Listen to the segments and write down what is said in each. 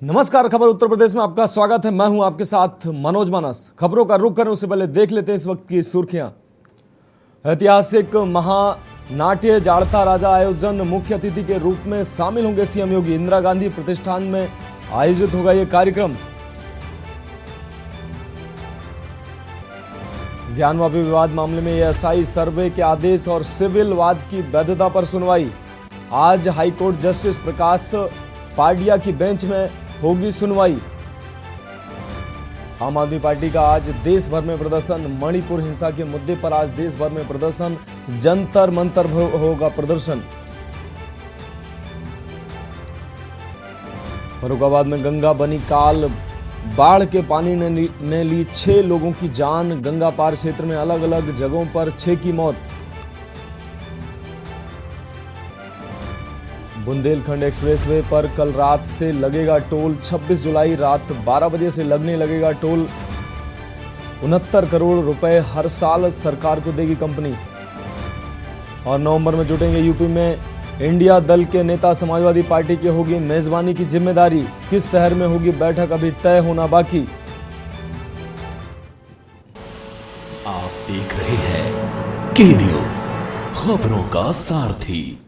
नमस्कार, खबर उत्तर प्रदेश में आपका स्वागत है। मैं हूं आपके साथ मनोज मानस। खबरों का रुख करने उससे पहले देख लेते हैं इस वक्त की सुर्खियां। ऐतिहासिक महानाट्य जाड़ता राजा आयोजन, मुख्य अतिथि के रूप में शामिल होंगे सीएम योगी। इंदिरा गांधी प्रतिष्ठान में आयोजित होगा यह कार्यक्रम। ज्ञानवापी विवाद मामले में एएसआई सर्वे के आदेश और सिविल वाद की वैधता पर सुनवाई। आज हाईकोर्ट जस्टिस प्रकाश पाडिया की बेंच में होगी सुनवाई। आम आदमी पार्टी का आज देश भर में प्रदर्शन। मणिपुर हिंसा के मुद्दे पर आज देश भर में प्रदर्शन, जंतर मंतर होगा प्रदर्शन। फर्रुखाबाद में गंगा बनी काल, बाढ़ के पानी ने ली 6 लोगों की जान। गंगा पार क्षेत्र में अलग अलग जगहों पर 6 की मौत। बुंदेलखंड एक्सप्रेसवे पर कल रात से लगेगा टोल। 26 जुलाई रात 12 बजे से लगने लगेगा टोल। 69 करोड़ रुपए हर साल सरकार को देगी कंपनी। और नवंबर में जुटेंगे यूपी में इंडिया दल के नेता। समाजवादी पार्टी की होगी मेजबानी की जिम्मेदारी। किस शहर में होगी बैठक अभी तय होना बाकी। आप देख रहे हैं के न्यूज, खबरों का सारथी।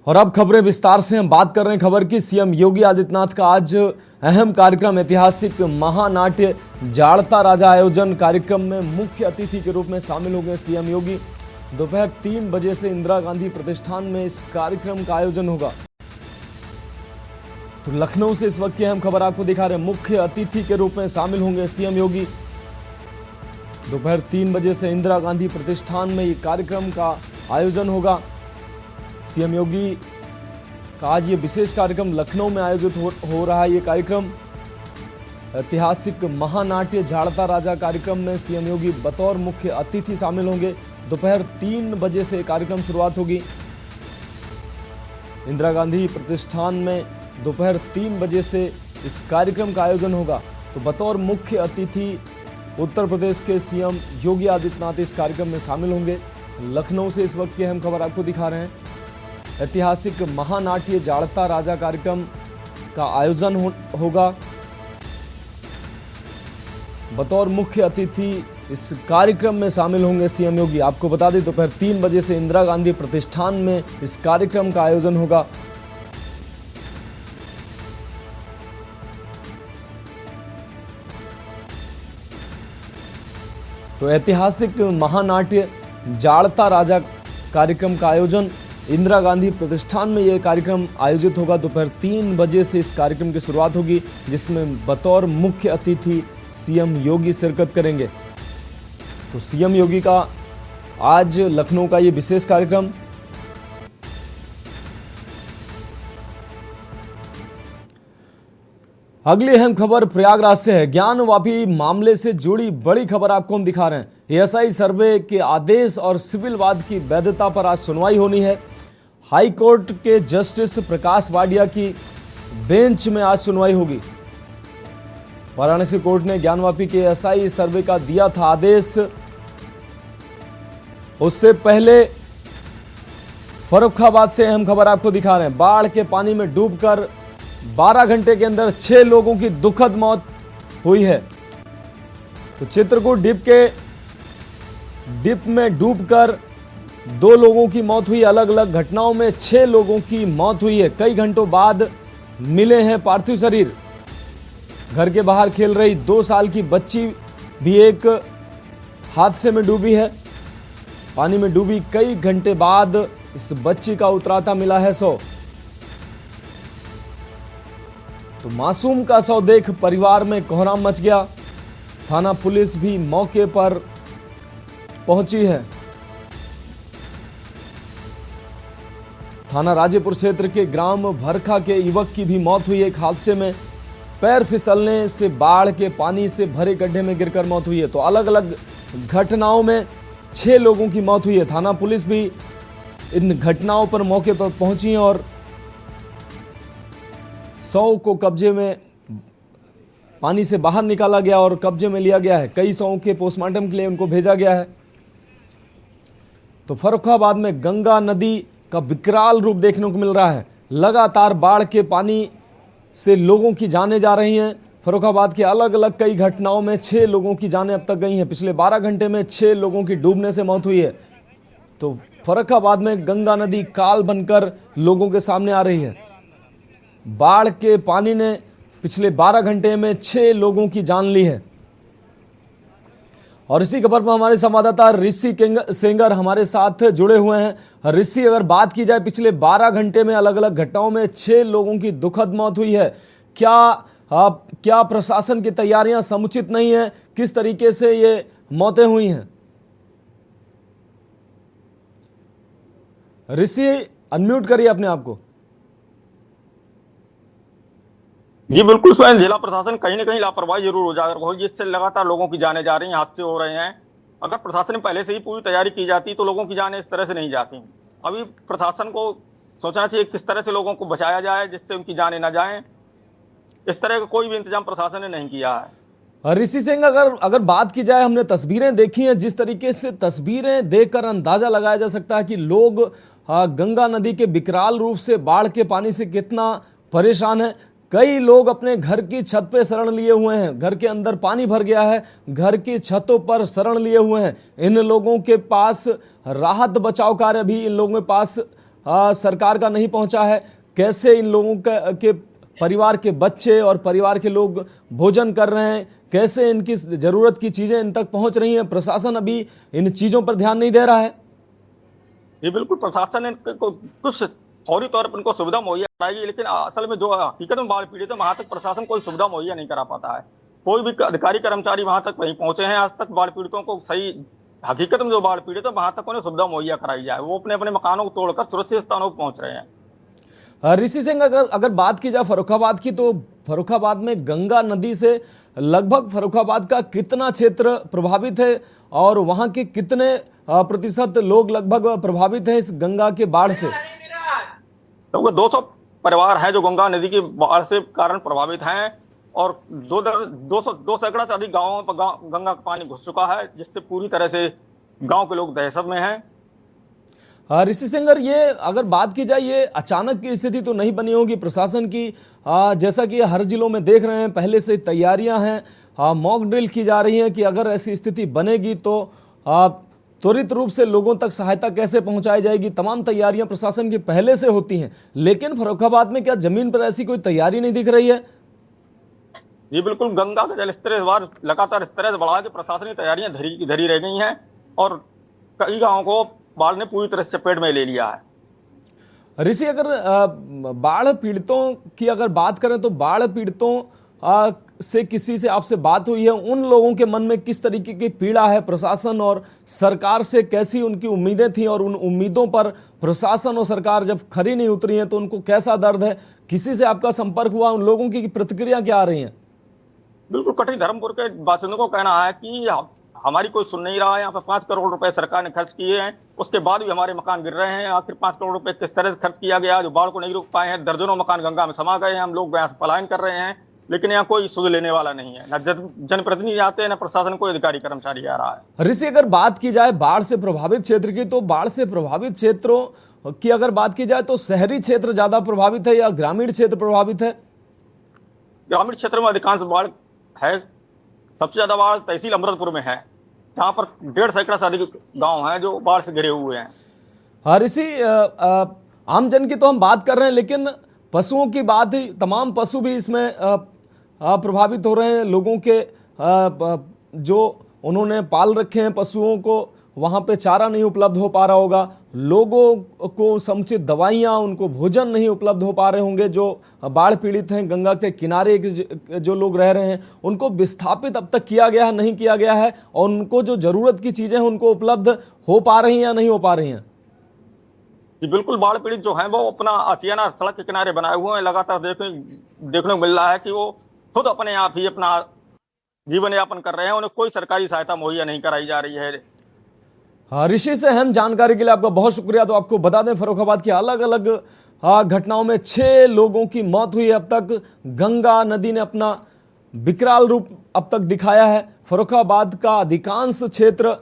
और अब खबरें विस्तार से हम बात कर रहे हैं खबर की। सीएम योगी आदित्यनाथ का आज अहम कार्यक्रम, ऐतिहासिक महानाट्य जाड़ता राजा आयोजन कार्यक्रम में मुख्य अतिथि के रूप में शामिल होंगे सीएम योगी। दोपहर 3 बजे से इंदिरा गांधी प्रतिष्ठान में इस कार्यक्रम का आयोजन होगा। तो लखनऊ से इस वक्त की अहम खबर आपको दिखा रहे हैं। मुख्य अतिथि के रूप में शामिल होंगे सीएम योगी। दोपहर 3 बजे से इंदिरा गांधी प्रतिष्ठान में ये कार्यक्रम का आयोजन होगा। सीएम योगी का आज ये विशेष कार्यक्रम लखनऊ में आयोजित हो रहा है। ये कार्यक्रम ऐतिहासिक महानाट्य जाड़ता राजा कार्यक्रम में सीएम योगी बतौर मुख्य अतिथि शामिल होंगे। दोपहर 3 बजे से कार्यक्रम शुरुआत होगी। इंदिरा गांधी प्रतिष्ठान में दोपहर 3 बजे से इस कार्यक्रम का आयोजन होगा। तो बतौर मुख्य अतिथि उत्तर प्रदेश के सीएम योगी आदित्यनाथ इस कार्यक्रम में शामिल होंगे। लखनऊ से इस वक्त की अहम खबर आपको दिखा रहे हैं। ऐतिहासिक महानाट्य जाड़ता राजा कार्यक्रम का आयोजन होगा। बतौर मुख्य अतिथि इस कार्यक्रम में शामिल होंगे सीएम योगी। आपको बता दें दोपहर 3 बजे से इंदिरा गांधी प्रतिष्ठान में इस कार्यक्रम का आयोजन होगा। तो ऐतिहासिक महानाट्य जाड़ता राजा कार्यक्रम का आयोजन इंदिरा गांधी प्रतिष्ठान में यह कार्यक्रम आयोजित होगा। दोपहर 3 बजे से इस कार्यक्रम की शुरुआत होगी, जिसमें बतौर मुख्य अतिथि सीएम योगी शिरकत करेंगे। तो सीएम योगी का आज लखनऊ का ये विशेष कार्यक्रम। अगली अहम खबर प्रयागराज से है। ज्ञानवापी मामले से जुड़ी बड़ी खबर आपको हम दिखा रहे हैं। एएसआई सर्वे के आदेश और सिविल वाद की वैधता पर आज सुनवाई होनी है। हाई कोर्ट के जस्टिस प्रकाश पाडिया की बेंच में आज सुनवाई होगी। वाराणसी कोर्ट ने ज्ञानवापी के एएसआई सर्वे का दिया था आदेश। उससे पहले फर्रुखाबाद से अहम खबर आपको दिखा रहे हैं। बाढ़ के पानी में डूबकर 12 घंटे के अंदर 6 लोगों की दुखद मौत हुई है। तो चित्रकूट डिप में डूबकर 2 लोगों की मौत हुई। अलग अलग घटनाओं में 6 लोगों की मौत हुई है। कई घंटों बाद मिले हैं पार्थिव शरीर। घर के बाहर खेल रही 2 साल की बच्ची भी एक हादसे में डूबी है। पानी में डूबी कई घंटे बाद इस बच्ची का उतराता मिला है शव। तो मासूम का शव देख परिवार में कोहराम मच गया। थाना पुलिस भी मौके पर पहुंची है। थाना राजेपुर क्षेत्र के ग्राम भरखा के युवक की भी मौत हुई। एक हादसे में पैर फिसलने से बाढ़ के पानी से भरे गड्ढे में गिरकर मौत हुई है। तो अलग अलग घटनाओं में 6 लोगों की मौत हुई है। थाना पुलिस भी इन घटनाओं पर मौके पर पहुंची और शव को कब्जे में पानी से बाहर निकाला गया और कब्जे में लिया गया है। कई शवों के पोस्टमार्टम के लिए उनको भेजा गया है। तो फर्रुखाबाद में गंगा नदी का विकराल रूप देखने को मिल रहा है। लगातार बाढ़ के पानी से लोगों की जानें जा रही हैं। फर्रुखाबाद की अलग अलग कई घटनाओं में 6 लोगों की जानें अब तक गई हैं। पिछले 12 घंटे में 6 लोगों की डूबने से मौत हुई है। तो फर्रुखाबाद में गंगा नदी काल बनकर लोगों के सामने आ रही है। बाढ़ के पानी ने पिछले 12 घंटे में 6 लोगों की जान ली है। और इसी खबर पर हमारे संवाददाता ऋषि सेंगर हमारे साथ जुड़े हुए हैं। ऋषि, अगर बात की जाए पिछले 12 घंटे में अलग अलग घटनाओं में 6 लोगों की दुखद मौत हुई है, क्या प्रशासन की तैयारियां समुचित नहीं है? किस तरीके से ये मौतें हुई हैं? ऋषि, अनम्यूट करिए अपने आप को। जी बिल्कुल, स्वयं जिला प्रशासन कहीं ना कहीं लापरवाही जरूर उजागर हो, जिससे लगातार लोगों की जानें जा रही हैं, हादसे हो रहे हैं। अगर प्रशासन ने पहले से ही पूरी तैयारी की जाती तो लोगों की जानें इस तरह से नहीं जाती। अभी प्रशासन को सोचना चाहिए किस तरह से लोगों को बचाया जाए जिससे उनकी जानें ना जाएं। इस तरह का कोई भी इंतजाम प्रशासन ने नहीं किया है। ऋषि सिंह, अगर बात की जाए, हमने तस्वीरें देखी हैं, जिस तरीके से तस्वीरें देखकर अंदाजा लगाया जा सकता है कि लोग गंगा नदी के विकराल रूप से बाढ़ के पानी से कितना परेशान है। कई लोग अपने घर की छत पे शरण लिए हुए हैं, घर के अंदर पानी भर गया है, घर की छतों पर शरण लिए हुए हैं। इन लोगों के पास राहत बचाव कार्य भी इन लोगों के पास सरकार का नहीं पहुंचा है। कैसे इन लोगों के परिवार के बच्चे और परिवार के लोग भोजन कर रहे हैं, कैसे इनकी जरूरत की चीजें इन तक पहुंच रही हैं? प्रशासन अभी इन चीजों पर ध्यान नहीं दे रहा है। ये बिल्कुल प्रशासन ने कुछ फौरी तौर पर उनको सुविधा मुहैया कराएगी, लेकिन असल में जो हकीकत में बाढ़ पीड़ित है वहां तक प्रशासन कोई सुविधा मुहैया नहीं करा पाता है। कोई भी अधिकारी कर्मचारी वहां तक नहीं पहुंचे हैं आज तक। बाढ़ पीड़ितों को सही हकीकत में जो बाढ़ पीड़ित है वहां तक उन्हें सुविधा मुहैया कराई जाए। वो अपने अपने मकानों को तोड़कर सुरक्षित स्थानों पर पहुंच रहे हैं। ऋषि सिंह, अगर बात की जाए फर्रुखाबाद की, तो फर्रुखाबाद में गंगा नदी से लगभग फर्रुखाबाद का कितना क्षेत्र प्रभावित है और वहां के कितने प्रतिशत लोग लगभग प्रभावित हैं इस गंगा के बाढ़ से? तो 200 परिवार हैं जो गंगा नदी की बाढ़ से कारण प्रभावित हैं और 2 सैकड़ा से अधिक गांवों पर गंगा का पानी घुस चुका है, जिससे पूरी तरह से गांव के लोग दहशत में हैं। ऋषि सिंह, ये अगर बात की जाए, ये अचानक की स्थिति तो नहीं बनी होगी प्रशासन की। जैसा कि हर जिलों में देख रहे हैं, पहले से तैयारियां हैं, मॉक ड्रिल की जा रही है कि अगर ऐसी स्थिति बनेगी तो त्वरित रूप से लोगों तक सहायता कैसे पहुंचाई जाएगी। तमाम तैयारियां प्रशासन की पहले से होती हैं, लेकिन फर्रुखाबाद में क्या जमीन पर ऐसी कोई तैयारी नहीं दिख रही है? जी बिल्कुल, गंगा का जलस्तर इस बार लगातार इस तरह से बढ़ा कि प्रशासनिक तैयारियां धरी रह गई हैं और कई गांवों को बाढ़ ने पूरी तरह से चपेट में ले लिया है। ऋषि, अगर बाढ़ पीड़ितों की अगर बात करें तो बाढ़ पीड़ितों से किसी से आपसे बात हुई है? उन लोगों के मन में किस तरीके की पीड़ा है? प्रशासन और सरकार से कैसी उनकी उम्मीदें थी और उन उम्मीदों पर प्रशासन और सरकार जब खरी नहीं उतरी है तो उनको कैसा दर्द है? किसी से आपका संपर्क हुआ? उन लोगों की प्रतिक्रिया क्या आ रही है? बिल्कुल, कटरी धर्मपुर के बासिंदों को कहना है कि हमारी कोई सुन नहीं रहा है। यहाँ पे 5 करोड़ रुपए सरकार ने खर्च किए हैं, उसके बाद भी हमारे मकान गिर रहे हैं। आखिर 5 करोड़ रुपए किस तरह से खर्च किया गया जो बाढ़ को नहीं रोक पाए हैं? दर्जनों मकान गंगा में समा गए हैं, हम लोग यहाँ से पलायन कर रहे हैं, लेकिन यहाँ कोई सुध लेने वाला नहीं है। न जनप्रतिनिधि आते हैं, न प्रशासन कोई अधिकारी कर्मचारी आ रहा है। ऋषि, अगर बात की जाए बाढ़ से प्रभावित क्षेत्र की, तो बाढ़ से प्रभावित क्षेत्रों की अगर बात की जाए तो शहरी क्षेत्र ज्यादा प्रभावित है या ग्रामीण क्षेत्र प्रभावित है? ग्रामीण क्षेत्र में अधिकांश बाढ़ है। सबसे ज्यादा बाढ़ तहसील अमृतपुर में है, जहाँ पर 1.5 सैकड़ा से अधिक गांव हैं जो बाढ़ से घिरे हुए हैं। ऋषि, आम जन की तो हम बात कर रहे हैं, लेकिन पशुओं की बात ही, तमाम पशु भी इसमें प्रभावित हो रहे हैं। लोगों के जो उन्होंने पाल रखे हैं पशुओं को, वहाँ पे चारा नहीं उपलब्ध हो पा रहा होगा, लोगों को समुचित दवाइयाँ, उनको भोजन नहीं उपलब्ध हो पा रहे होंगे। जो बाढ़ पीड़ित हैं, गंगा के किनारे जो लोग रह रहे हैं, उनको विस्थापित अब तक किया गया है, नहीं किया गया है, और उनको जो जरूरत की चीज़ें हैं उनको उपलब्ध हो पा रही हैं या नहीं हो पा रही हैं? जी बिल्कुल, बाढ़ पीड़ित जो हैं वो अपना आशियाना सड़क के किनारे बनाए हुए हैं। लगातार देखने को मिल रहा है कि वो खुद अपने आप ही अपना जीवन यापन कर रहे हैं, उन्हें कोई सरकारी सहायता मुहैया नहीं कराई जा रही है। ऋषि से अहम जानकारी के लिए आपका बहुत शुक्रिया। तो आपको बता दें, फर्रुखाबाद की अलग अलग घटनाओं में 6 लोगों की मौत हुई है अब तक। गंगा नदी ने अपना विकराल रूप अब तक दिखाया है। फर्रुखाबाद का अधिकांश क्षेत्र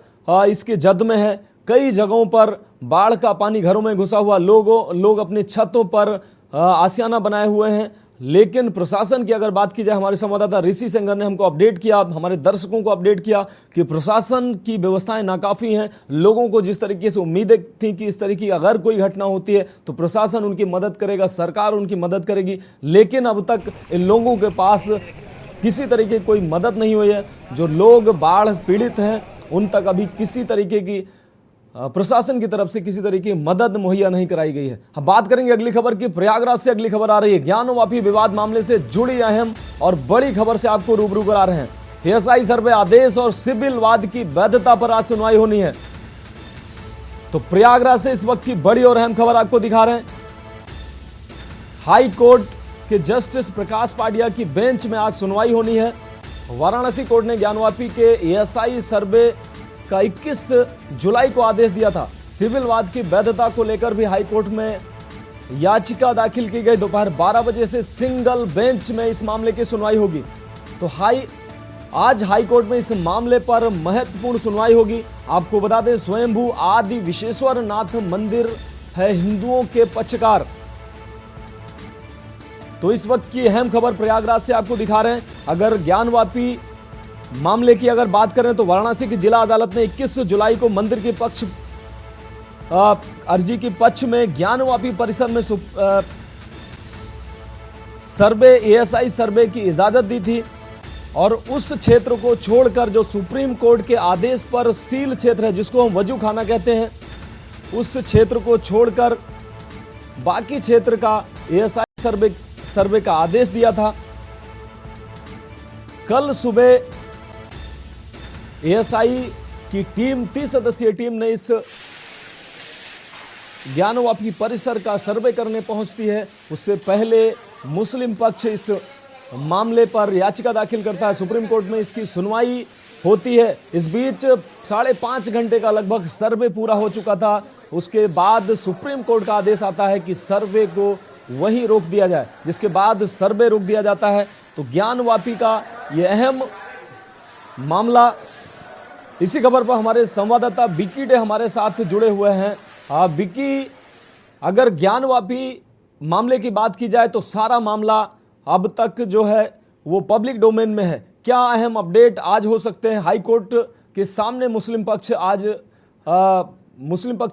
इसके जद में है। कई जगहों पर बाढ़ का पानी घरों में घुसा हुआ, लोग अपनी छतों पर आशियाना बनाए हुए हैं। लेकिन प्रशासन की अगर बात की जाए, हमारे संवाददाता ऋषि सेंगर ने हमको अपडेट किया, हमारे दर्शकों को अपडेट किया कि प्रशासन की व्यवस्थाएं नाकाफी हैं। लोगों को जिस तरीके से उम्मीदें थी कि इस तरीके की अगर कोई घटना होती है तो प्रशासन उनकी मदद करेगा, सरकार उनकी मदद करेगी, लेकिन अब तक इन लोगों के पास किसी तरीके की कोई मदद नहीं हुई है। जो लोग बाढ़ पीड़ित हैं उन तक अभी किसी तरीके की प्रशासन की तरफ से किसी तरीके की मदद मुहैया नहीं कराई गई है। हम बात करेंगे अगली खबर की। प्रयागराज से अगली खबर आ रही है। ज्ञानवापी विवाद मामले से जुड़ी अहम और बड़ी खबर से आपको रूबरू करा रहे हैं। एएसआई सर्वे आदेश और सिविल वाद की वैधता पर आज सुनवाई होनी है। तो प्रयागराज से इस वक्त की बड़ी और अहम खबर आपको दिखा रहे हैं। हाई कोर्ट के जस्टिस प्रकाश पाडिया की बेंच में आज सुनवाई होनी है। वाराणसी कोर्ट ने ज्ञानवापी के एएसआई सर्वे का 21 जुलाई को आदेश दिया था। सिविल वाद की वैधता को लेकर भी हाईकोर्ट में याचिका दाखिल की गई। दोपहर 12 बजे से सिंगल बेंच में इस मामले की सुनवाई होगी। तो आज हाईकोर्ट में इस मामले पर महत्वपूर्ण सुनवाई होगी। आपको बता दें, स्वयंभू आदि विश्वेश्वर नाथ मंदिर है हिंदुओं के पक्षकार। तो इस वक्त की अहम खबर प्रयागराज से आपको दिखा रहे हैं। अगर ज्ञानवापी मामले की अगर बात करें तो वाराणसी की जिला अदालत ने 21 जुलाई को मंदिर के पक्ष अर्जी की पक्ष में ज्ञानवापी परिसर में सर्वे एएसआई सर्वे की इजाजत दी थी और उस क्षेत्र को छोड़कर जो सुप्रीम कोर्ट के आदेश पर सील क्षेत्र है, जिसको हम वजू खाना कहते हैं, उस क्षेत्र को छोड़कर बाकी क्षेत्र का एएसआई सर्वे का आदेश दिया था। कल सुबह एएसआई की टीम 30 सदस्यीय टीम ने इस ज्ञानवापी परिसर का सर्वे करने पहुंचती है। उससे पहले मुस्लिम पक्ष इस मामले पर याचिका दाखिल करता है। सुप्रीम कोर्ट में इसकी सुनवाई होती है। इस बीच 5.5 घंटे का लगभग सर्वे पूरा हो चुका था। उसके बाद सुप्रीम कोर्ट का आदेश आता है कि सर्वे को वहीं रोक दिया जाए, जिसके बाद सर्वे रोक दिया जाता है। तो ज्ञानवापी का यह अहम मामला, इसी खबर पर हमारे संवाददाता बिक्की डे हमारे साथ जुड़े हुए हैं। हाँ बिक्की, अगर ज्ञानवापी मामले की बात की जाए तो सारा मामला अब तक जो है वो पब्लिक डोमेन में है। क्या अहम अपडेट आज हो सकते हैं? हाई कोर्ट के सामने मुस्लिम पक्ष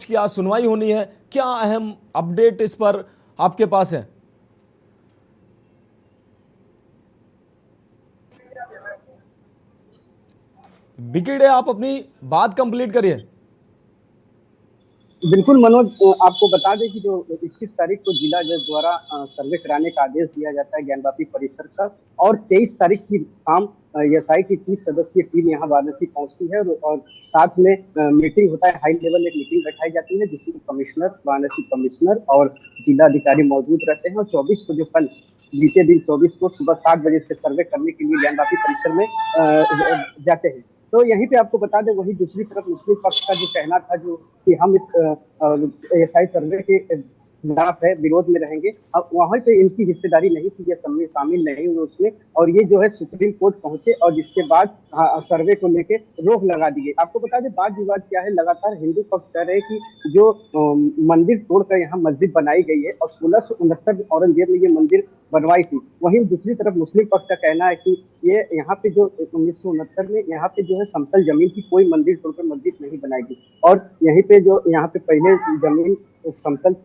की आज सुनवाई होनी है। क्या अहम अपडेट इस पर आपके पास है? बिकिडे, आप अपनी बात कंप्लीट करिए। बिल्कुल मनोज, आपको बता दें कि जो 21 तारीख को जिला जज द्वारा सर्वे कराने का आदेश दिया जाता है ज्ञानवापी परिसर का, और 23 तारीख की शाम एएसआई की 30 सदस्यीय टीम यहाँ वाराणसी पहुंचती है और साथ में मीटिंग होता है। हाई लेवल एक मीटिंग बैठाई जाती है जिसमें कमिश्नर, वाराणसी कमिश्नर और जिला अधिकारी मौजूद रहते हैं। और 24 को जो कल बीते दिन 24 को सुबह 7 बजे से सर्वे करने के लिए ज्ञानवापी परिसर में जाते हैं। तो यहीं पे आपको बता दें, वही दूसरी तरफ मुस्लिम पक्ष का जो कहना था जो कि हम इस एएसआई सर्वे के खिलाफ है, विरोध में रहेंगे, अब वहां पे इनकी हिस्सेदारी नहीं थी, ये शामिल नहीं हुए उसमें, और ये जो है सुप्रीम कोर्ट पहुंचे और जिसके बाद सर्वे को लेके रोक लगा दी गई। आपको बता दें वाद विवाद क्या है, लगातार हिंदू पक्ष कह रहे हैं कि जो मंदिर तोड़कर यहाँ मस्जिद बनाई गई है और 1669 में औरंगजेब ने ये मंदिर बनवाई थी। वहीं दूसरी तरफ मुस्लिम पक्ष का कहना है कि ये यहाँ पे जो 1969 में यहाँ पे जो है समतल जमीन की कोई मंदिर तोड़कर मस्जिद नहीं बनाएगी, और यहीं पे जो यहाँ पे पहले जमीन समतल।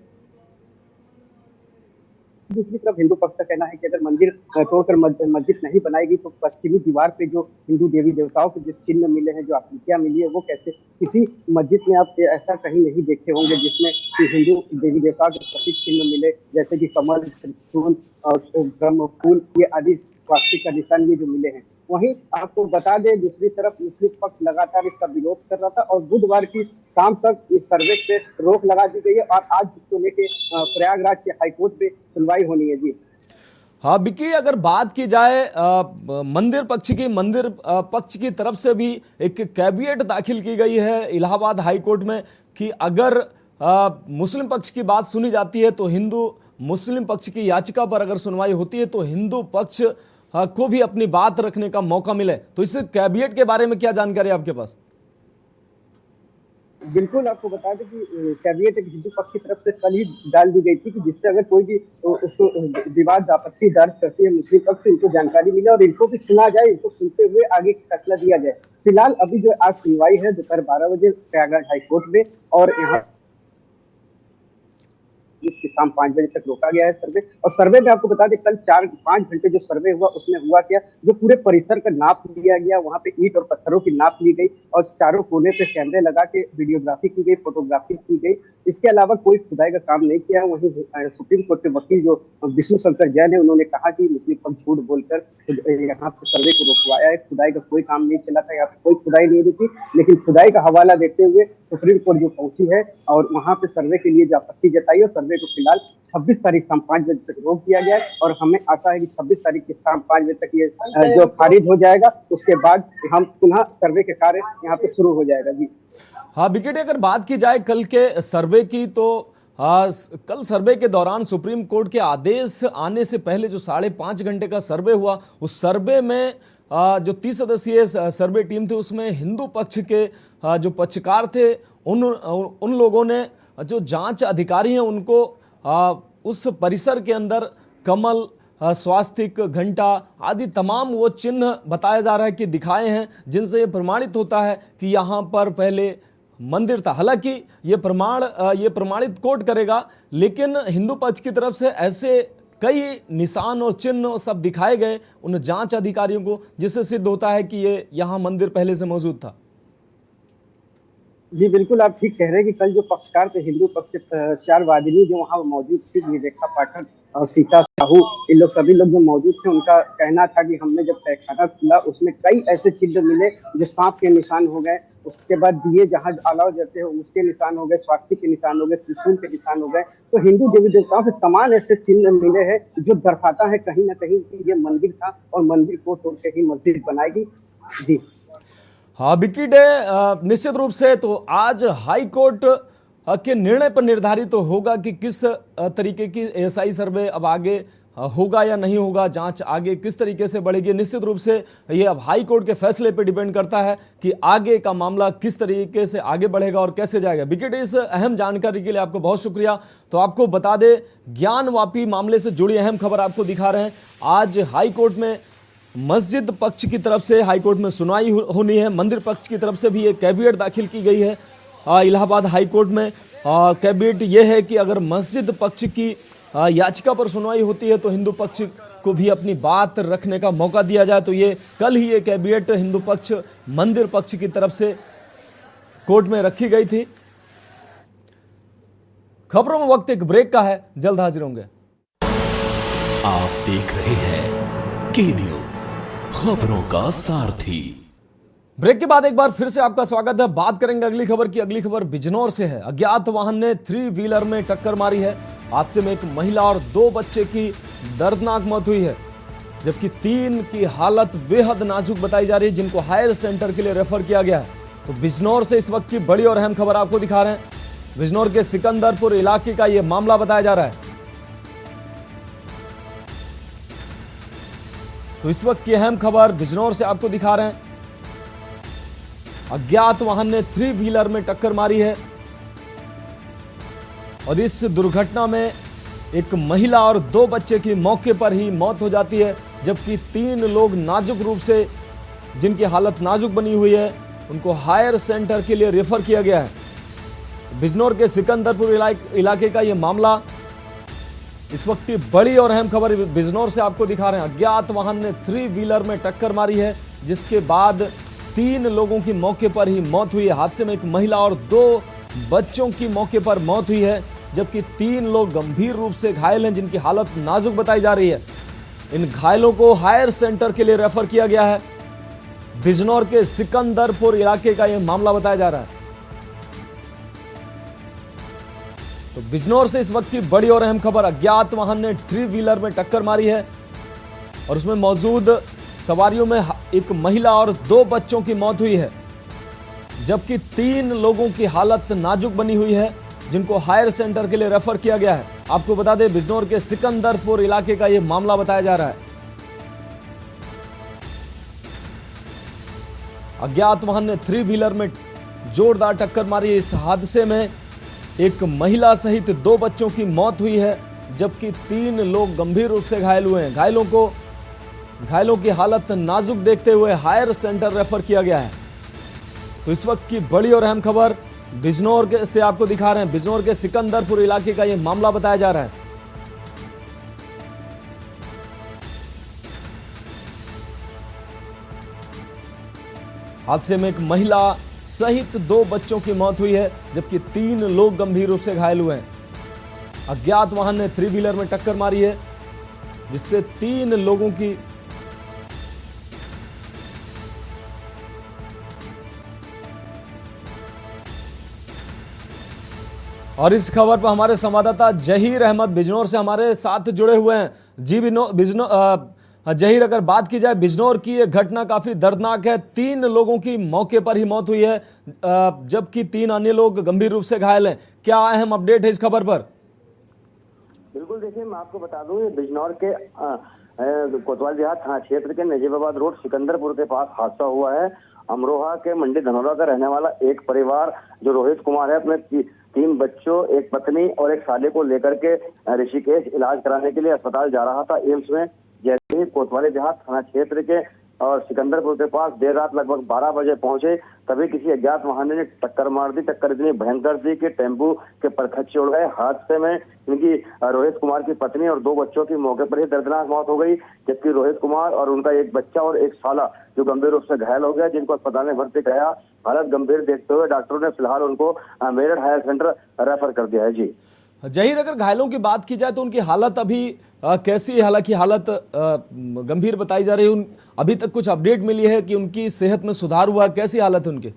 दूसरी तरफ हिंदू पक्ष का कहना है कि अगर मंदिर तोड़कर मस्जिद नहीं बनाएगी तो पश्चिमी दीवार पे जो हिंदू देवी देवताओं के जो चिन्ह मिले हैं, जो आकृतियां मिली है, वो कैसे किसी मस्जिद में आप ऐसा कहीं नहीं देखते होंगे जिसमें कि हिंदू देवी देवताओं के प्रतीक चिन्ह मिले, जैसे कि कमल, त्रिशूल और ब्रह्म फूल, ये आदि स्वास्तिक का निशान ये जो मिले हैं। वहीं आपको बता दें दूसरी तरफ मुस्लिम पक्ष लगातार इसका विरोध कर रहा था और बुधवार की शाम तक इस सर्वे पे रोक लगा दी गई है और आज इसको लेके प्रयागराज के हाईकोर्ट में सुनवाई होनी है। जी हाँ बिक्की, अगर बात की जाए मंदिर पक्ष की तरफ से भी एक कैविएट दाखिल की गई है इलाहाबाद हाई कोर्ट में कि अगर मुस्लिम पक्ष की बात सुनी जाती है तो हिंदू मुस्लिम पक्ष की याचिका पर अगर सुनवाई होती है तो हिंदू पक्ष को भी अपनी बात रखने का मौका मिले। तो इस कैविएट के बारे में क्या जानकारी है आपके पास? बिल्कुल, आपको बता दें कि कैविएट एक हिंदू पक्ष की तरफ से कल ही डाल दी गई थी कि जिससे अगर कोई भी उसको विवाद आपत्ति दर्ज करती है मुस्लिम पक्ष, इनको जानकारी मिले और इनको भी सुना जाए, इनको सुनते हुए आगे फैसला दिया जाए। फिलहाल अभी जो आज सुनवाई है दोपहर 12 बजे प्रयागराज हाईकोर्ट में, और यहाँ इसकी शाम 5 बजे तक रोका गया है सर्वे। और सर्वे में आपको बता दें कल 4-5 घंटे जो सर्वे हुआ उसमें हुआ क्या, जो पूरे परिसर का नाप लिया गया, वहां पे ईंट और पत्थरों की नाप ली गई और चारों कोने पे कैमरे लगा के वीडियोग्राफी की गई, फोटोग्राफी की गई। इसके अलावा कोई खुदाई का काम नहीं किया। वहीं सुप्रीम कोर्ट के वकील जो विष्णु शंकर जैन है, उन्होंने कहा कि मुस्लिम पक्ष झूठ बोलकर यहाँ पे सर्वे को रुकवाया है, खुदाई का कोई काम नहीं चला था, यहाँ पे कोई खुदाई नहीं रुकी। लेकिन खुदाई का हवाला देते हुए सुप्रीम कोर्ट जो पहुंची है और वहां पे सर्वे के लिए जो आपत्ति जताई, और सर्वे को फिलहाल 26 तारीख शाम 5 बजे तक रोक दिया गया है। और हमें आशा है कि 26 तारीख की शाम 5 बजे तक ये जो खारिज हो जाएगा, उसके बाद हम पुनः सर्वे के कार्य यहाँ पे शुरू हो जाएगा। जी हाँ बिकेट, अगर बात की जाए कल के सर्वे की तो कल सर्वे के दौरान सुप्रीम कोर्ट के आदेश आने से पहले जो 5.5 घंटे का सर्वे हुआ, उस सर्वे में जो 30 सदस्यीय सर्वे टीम थी उसमें हिंदू पक्ष के जो पक्षकार थे उन लोगों ने, जो जांच अधिकारी हैं उनको उस परिसर के अंदर कमल, स्वास्तिक, घंटा आदि तमाम वो चिन्ह बताया जा रहा है कि दिखाए हैं, जिनसे ये प्रमाणित होता है कि यहाँ पर पहले मंदिर था। हालांकि ये प्रमाणित कोर्ट करेगा, लेकिन हिंदू पक्ष की तरफ से ऐसे कई निशान और चिन्ह सब दिखाए गए उन जांच अधिकारियों को, जिससे सिद्ध होता है कि ये यहाँ मंदिर पहले से मौजूद था। जी बिल्कुल, आप ठीक कह रहे हैं कि कल जो पक्षकार थे हिंदू पक्ष के 4 वादिनी जो वहाँ मौजूद थे, रेखा पाठक और सीता साहू, इन लोग सभी लोग जो मौजूद थे, उनका कहना था कि हमने जब तहखाना खुला उसमें कई ऐसे चिन्ह मिले जो सांप के निशान हो गए, उसके बाद दिए जहाँ अलाव जलते हैं उसके निशान हो गए, स्वास्तिक के निशान हो गए, त्रिशूल के निशान हो गए। तो हिंदू देवी देवताओं से तमाम ऐसे चिन्ह मिले हैं जो दर्शाता है कहीं ना कहीं कि ये मंदिर था और मंदिर को तोड़ के ही मस्जिद बनाएगी। जी हाँ विकेट, निश्चित रूप से तो आज हाई कोर्ट के निर्णय पर निर्धारित तो होगा कि किस तरीके की एएसआई सर्वे अब आगे होगा या नहीं होगा, जांच आगे किस तरीके से बढ़ेगी। निश्चित रूप से ये अब हाई कोर्ट के फैसले पर डिपेंड करता है कि आगे का मामला किस तरीके से आगे बढ़ेगा और कैसे जाएगा। विकेट, इस अहम जानकारी के लिए आपको बहुत शुक्रिया। तो आपको बता दें, ज्ञानवापी मामले से जुड़ी अहम खबर आपको दिखा रहे हैं। आज हाई कोर्ट में मस्जिद पक्ष की तरफ से हाईकोर्ट में सुनवाई होनी है, मंदिर पक्ष की तरफ से भी एक कैविएट दाखिल की गई है इलाहाबाद हाईकोर्ट में। कैविएट यह है कि अगर मस्जिद पक्ष की याचिका पर सुनवाई होती है तो हिंदू पक्ष को भी अपनी बात रखने का मौका दिया जाए। तो ये कल ही ये कैविएट हिंदू पक्ष मंदिर पक्ष की तरफ से कोर्ट में रखी गई थी। खबरों में वक्त एक ब्रेक का है, जल्द हाजिर होंगे। आप देख रहे हैं के न्यूज, खबरों का सारथी। ब्रेक के बाद एक बार फिर से आपका स्वागत है। बात करेंगे अगली खबर की। अगली खबर बिजनौर से है। अज्ञात वाहन ने 3 व्हीलर में टक्कर मारी है। हादसे में एक महिला और 2 बच्चे की दर्दनाक मौत हुई है, जबकि 3 की हालत बेहद नाजुक बताई जा रही है, जिनको हायर सेंटर के लिए रेफर किया गया है। तो बिजनौर से इस वक्त की बड़ी और अहम खबर आपको दिखा रहे हैं। बिजनौर के सिकंदरपुर इलाके का यह मामला बताया जा रहा है। तो इस वक्त की अहम खबर बिजनौर से आपको दिखा रहे हैं। अज्ञात वाहन ने 3 व्हीलर में टक्कर मारी है और इस दुर्घटना में एक महिला और 2 बच्चे की मौके पर ही मौत हो जाती है, जबकि 3 लोग नाजुक रूप से, जिनकी हालत नाजुक बनी हुई है, उनको हायर सेंटर के लिए रेफर किया गया है। बिजनौर के सिकंदरपुर इलाके का यह मामला इस वक्त की बड़ी और अहम खबर बिजनौर से आपको दिखा रहे हैं। अज्ञात वाहन ने 3 व्हीलर में टक्कर मारी है, जिसके बाद 3 लोगों की मौके पर ही मौत हुई है। हादसे में एक महिला और 2 बच्चों की मौके पर मौत हुई है, जबकि 3 लोग गंभीर रूप से घायल हैं, जिनकी हालत नाजुक बताई जा रही है। इन घायलों को हायर सेंटर के लिए रेफर किया गया है। बिजनौर के सिकंदरपुर इलाके का यह मामला बताया जा रहा है। तो बिजनौर से इस वक्त की बड़ी और अहम खबर, अज्ञात वाहन ने 3 व्हीलर में टक्कर मारी है और उसमें मौजूद सवारियों में एक महिला और 2 बच्चों की मौत हुई है, जबकि 3 लोगों की हालत नाजुक बनी हुई है, जिनको हायर सेंटर के लिए रेफर किया गया है। आपको बता दें, बिजनौर के सिकंदरपुर इलाके का यह मामला बताया जा रहा है। अज्ञात वाहन ने 3 व्हीलर में जोरदार टक्कर मारी। इस हादसे में एक महिला सहित 2 बच्चों की मौत हुई है, जबकि 3 लोग गंभीर रूप से घायल हुए हैं। घायलों की हालत नाजुक देखते हुए हायर सेंटर रेफर किया गया है। तो इस वक्त की बड़ी और अहम खबर बिजनौर से आपको दिखा रहे हैं। बिजनौर के सिकंदरपुर इलाके का यह मामला बताया जा रहा है। हादसे में एक महिला सहित 2 बच्चों की मौत हुई है, जबकि 3 लोग गंभीर रूप से घायल हुए हैं। अज्ञात वाहन ने 3 व्हीलर में टक्कर मारी है, जिससे 3 लोगों की और इस खबर पर हमारे संवाददाता जहीर अहमद बिजनौर से हमारे साथ जुड़े हुए हैं। जी जहीर, अगर बात की जाए बिजनौर की, यह घटना काफी दर्दनाक है। 3 लोगों की मौके पर ही मौत हुई है, जबकि 3 अन्य लोग गंभीर रूप से घायल हैं। क्या अहम अपडेट है इस खबर पर? बिल्कुल, देखिए मैं आपको बता दूं, ये बिजनौर के कोतवाल देहात थाना क्षेत्र के नजीबाबाद रोड सिकंदरपुर के पास हादसा हुआ है। अमरोहा के मंडी धनौरा का रहने वाला एक परिवार जो रोहित कुमार है, अपने 3 बच्चों, एक पत्नी और एक साले को लेकर के ऋषिकेश इलाज कराने के लिए अस्पताल जा रहा था एम्स में। जैसे ही कोतवाली देहात थाना क्षेत्र के और सिकंदरपुर के पास देर रात लगभग 12 बजे पहुंचे, तभी किसी अज्ञात वाहन ने टक्कर मार दी। टक्कर इतनी भयंकर थी कि टेम्पू के परखच्चे उड़ गए। हादसे में इनकी रोहित कुमार की पत्नी और 2 बच्चों की मौके पर ही दर्दनाक मौत हो गई, जबकि रोहित कुमार और उनका एक बच्चा और एक साला जो गंभीर रूप से घायल हो गया, जिनको अस्पताल में भर्ती कराया। हालत गंभीर देखते हुए डॉक्टरों ने फिलहाल उनको मेरठ हायर सेंटर रेफर कर दिया है। जी जहीर, अगर घायलों की बात की जाए तो उनकी हालत अभी कैसी है? हालांकि हालत गंभीर बताई जा रही है। अभी तक कुछ अपडेट मिली है कि उनकी सेहत में सुधार हुआ? कैसी हालत है उनकी?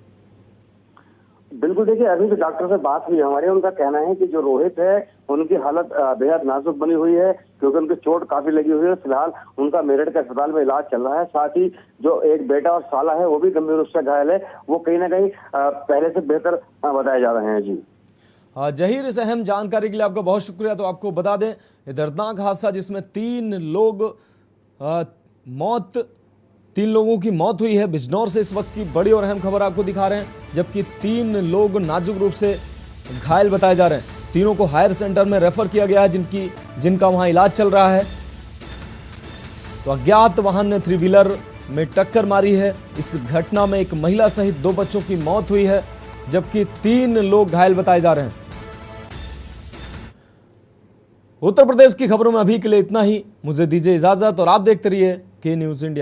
बिल्कुल, देखिए अभी जो डॉक्टर से बात हुई हमारे, उनका कहना है कि जो रोहित है उनकी हालत बेहद नाजुक बनी हुई है, क्योंकि उनकी चोट काफी लगी हुई है। फिलहाल उनका मेरठ के अस्पताल में इलाज चल रहा है। साथ ही जो एक बेटा और साला है वो भी गंभीर रूप से घायल है, वो कहीं ना कहीं पहले से बेहतर बताए जा रहे हैं। जी जहीर, इस अहम जानकारी के लिए आपका बहुत शुक्रिया। तो आपको बता दें, ये दर्दनाक हादसा जिसमें 3 लोगों की मौत हुई है। बिजनौर से इस वक्त की बड़ी और अहम खबर आपको दिखा रहे हैं, जबकि 3 लोग नाजुक रूप से घायल बताए जा रहे हैं। तीनों को हायर सेंटर में रेफर किया गया है, जिनका वहां इलाज चल रहा है। तो अज्ञात वाहन ने 3 व्हीलर में टक्कर मारी है। इस घटना में एक महिला सहित 2 बच्चों की मौत हुई है, जबकि 3 लोग घायल बताए जा रहे हैं। उत्तर प्रदेश की खबरों में अभी के लिए इतना ही। मुझे दीजिए इजाजत और आप देखते रहिए के न्यूज़ इंडिया।